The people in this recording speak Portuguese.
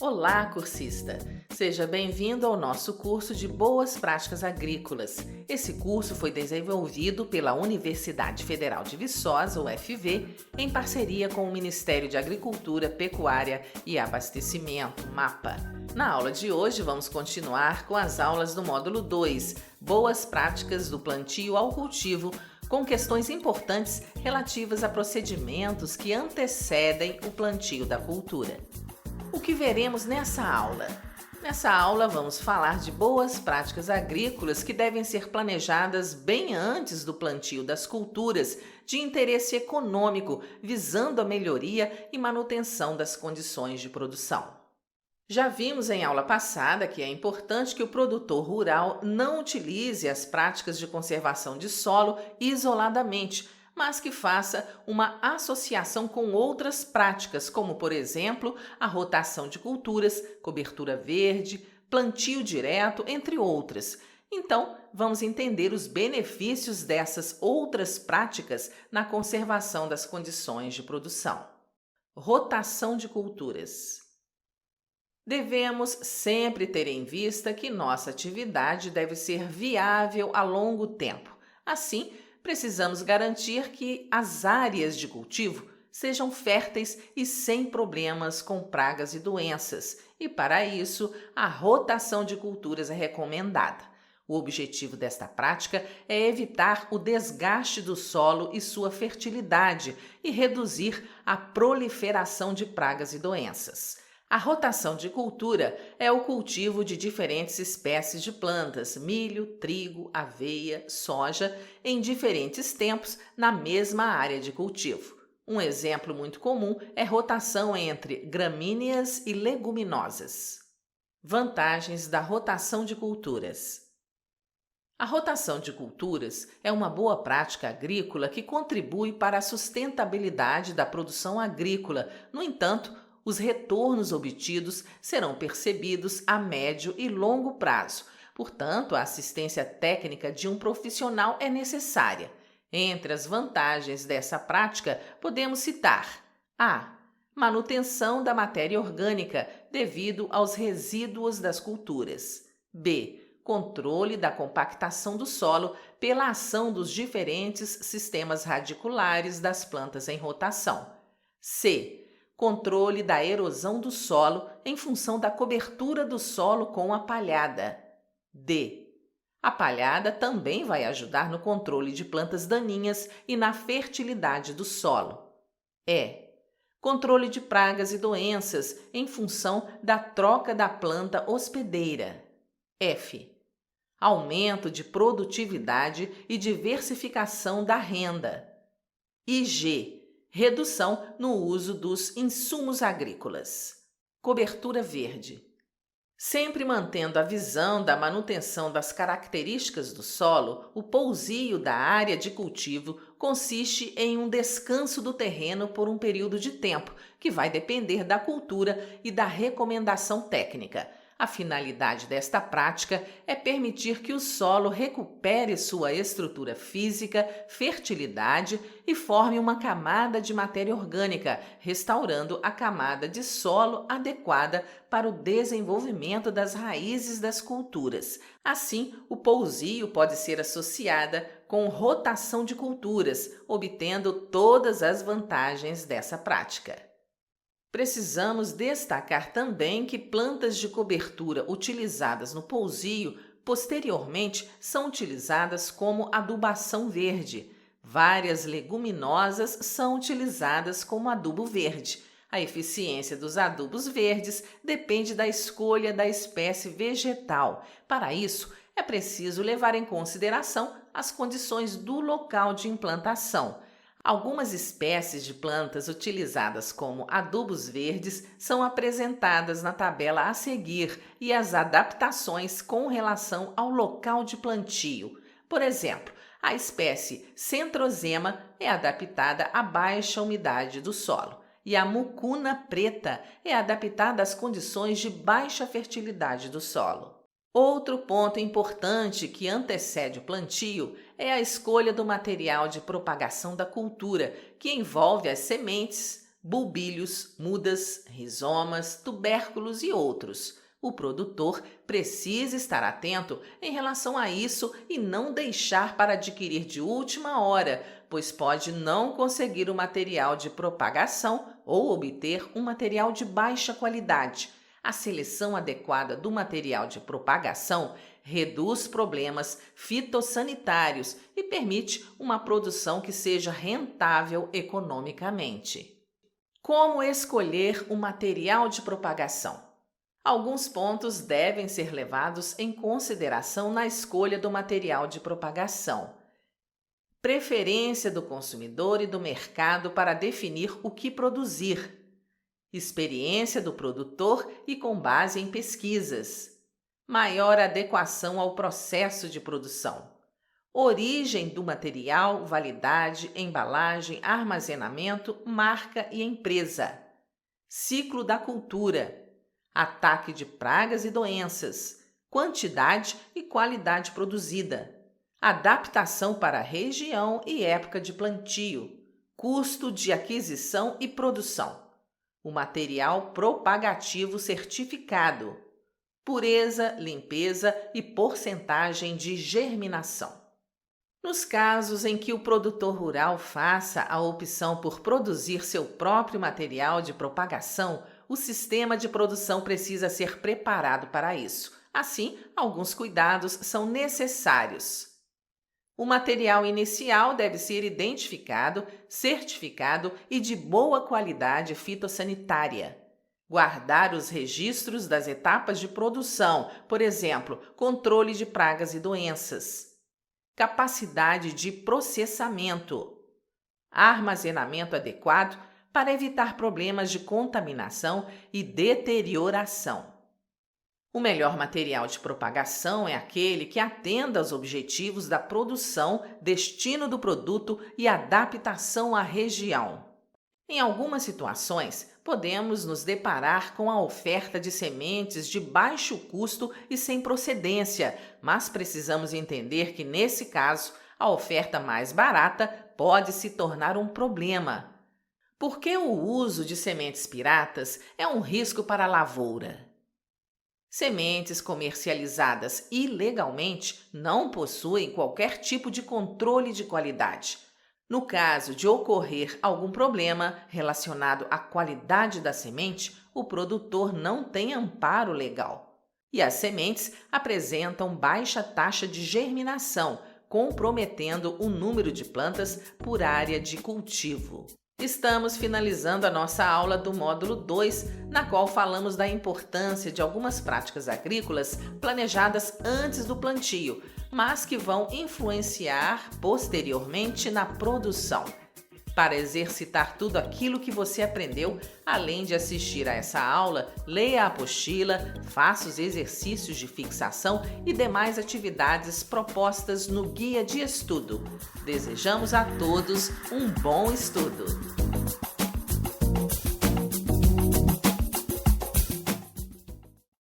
Olá, cursista! Seja bem-vindo ao nosso curso de Boas Práticas Agrícolas. Esse curso foi desenvolvido pela Universidade Federal de Viçosa, UFV, em parceria com o Ministério de Agricultura, Pecuária e Abastecimento, MAPA. Na aula de hoje, vamos continuar com as aulas do módulo 2, Boas Práticas do Plantio ao Cultivo, com questões importantes relativas a procedimentos que antecedem o plantio da cultura. O que veremos nessa aula? Nessa aula vamos falar de boas práticas agrícolas que devem ser planejadas bem antes do plantio das culturas de interesse econômico, visando a melhoria e manutenção das condições de produção. Já vimos em aula passada que é importante que o produtor rural não utilize as práticas de conservação de solo isoladamente, mas que faça uma associação com outras práticas, como, por exemplo, a rotação de culturas, cobertura verde, plantio direto, entre outras. Então, vamos entender os benefícios dessas outras práticas na conservação das condições de produção. Rotação de culturas. Devemos sempre ter em vista que nossa atividade deve ser viável a longo tempo. Assim, precisamos garantir que as áreas de cultivo sejam férteis e sem problemas com pragas e doenças, e para isso a rotação de culturas é recomendada. O objetivo desta prática é evitar o desgaste do solo e sua fertilidade e reduzir a proliferação de pragas e doenças. A rotação de cultura é o cultivo de diferentes espécies de plantas, milho, trigo, aveia, soja, em diferentes tempos na mesma área de cultivo. Um exemplo muito comum é rotação entre gramíneas e leguminosas. Vantagens da rotação de culturas. A rotação de culturas é uma boa prática agrícola que contribui para a sustentabilidade da produção agrícola. No entanto, os retornos obtidos serão percebidos a médio e longo prazo. Portanto, a assistência técnica de um profissional é necessária. Entre as vantagens dessa prática, podemos citar a manutenção da matéria orgânica devido aos resíduos das culturas. B. Controle da compactação do solo pela ação dos diferentes sistemas radiculares das plantas em rotação. C. Controle da erosão do solo em função da cobertura do solo com a palhada. D. A palhada também vai ajudar no controle de plantas daninhas e na fertilidade do solo. E. Controle de pragas e doenças em função da troca da planta hospedeira. F. Aumento de produtividade e diversificação da renda. E G. Redução no uso dos insumos agrícolas. Cobertura verde. Sempre mantendo a visão da manutenção das características do solo, o pousio da área de cultivo consiste em um descanso do terreno por um período de tempo, que vai depender da cultura e da recomendação técnica. A finalidade desta prática é permitir que o solo recupere sua estrutura física, fertilidade e forme uma camada de matéria orgânica, restaurando a camada de solo adequada para o desenvolvimento das raízes das culturas. Assim, o pousio pode ser associada com rotação de culturas, obtendo todas as vantagens dessa prática. Precisamos destacar também que plantas de cobertura utilizadas no pousio posteriormente são utilizadas como adubação verde. Várias leguminosas são utilizadas como adubo verde. A eficiência dos adubos verdes depende da escolha da espécie vegetal. Para isso, é preciso levar em consideração as condições do local de implantação. Algumas espécies de plantas utilizadas como adubos verdes são apresentadas na tabela a seguir e as adaptações com relação ao local de plantio. Por exemplo, a espécie Centrosema é adaptada à baixa umidade do solo e a Mucuna preta é adaptada às condições de baixa fertilidade do solo. Outro ponto importante que antecede o plantio é a escolha do material de propagação da cultura, que envolve as sementes, bulbilhos, mudas, rizomas, tubérculos e outros. O produtor precisa estar atento em relação a isso e não deixar para adquirir de última hora, pois pode não conseguir o material de propagação ou obter um material de baixa qualidade. A seleção adequada do material de propagação reduz problemas fitossanitários e permite uma produção que seja rentável economicamente. Como escolher o material de propagação? Alguns pontos devem ser levados em consideração na escolha do material de propagação. Preferência do consumidor e do mercado para definir o que produzir. Experiência do produtor e com base em pesquisas. Maior adequação ao processo de produção. Origem do material, validade, embalagem, armazenamento, marca e empresa. Ciclo da cultura. Ataque de pragas e doenças. Quantidade e qualidade produzida. Adaptação para região e época de plantio. Custo de aquisição e produção. O material propagativo certificado. Pureza, limpeza e porcentagem de germinação. Nos casos em que o produtor rural faça a opção por produzir seu próprio material de propagação, o sistema de produção precisa ser preparado para isso. Assim, alguns cuidados são necessários. O material inicial deve ser identificado, certificado e de boa qualidade fitossanitária. Guardar os registros das etapas de produção, por exemplo, controle de pragas e doenças. Capacidade de processamento. Armazenamento adequado para evitar problemas de contaminação e deterioração. O melhor material de propagação é aquele que atenda aos objetivos da produção, destino do produto e adaptação à região. Em algumas situações, podemos nos deparar com a oferta de sementes de baixo custo e sem procedência, mas precisamos entender que, nesse caso, a oferta mais barata pode se tornar um problema. Porque o uso de sementes piratas é um risco para a lavoura. Sementes comercializadas ilegalmente não possuem qualquer tipo de controle de qualidade. No caso de ocorrer algum problema relacionado à qualidade da semente, o produtor não tem amparo legal. E as sementes apresentam baixa taxa de germinação, comprometendo o número de plantas por área de cultivo. Estamos finalizando a nossa aula do módulo 2, na qual falamos da importância de algumas práticas agrícolas planejadas antes do plantio, mas que vão influenciar posteriormente na produção. Para exercitar tudo aquilo que você aprendeu, além de assistir a essa aula, leia a apostila, faça os exercícios de fixação e demais atividades propostas no guia de estudo. Desejamos a todos um bom estudo!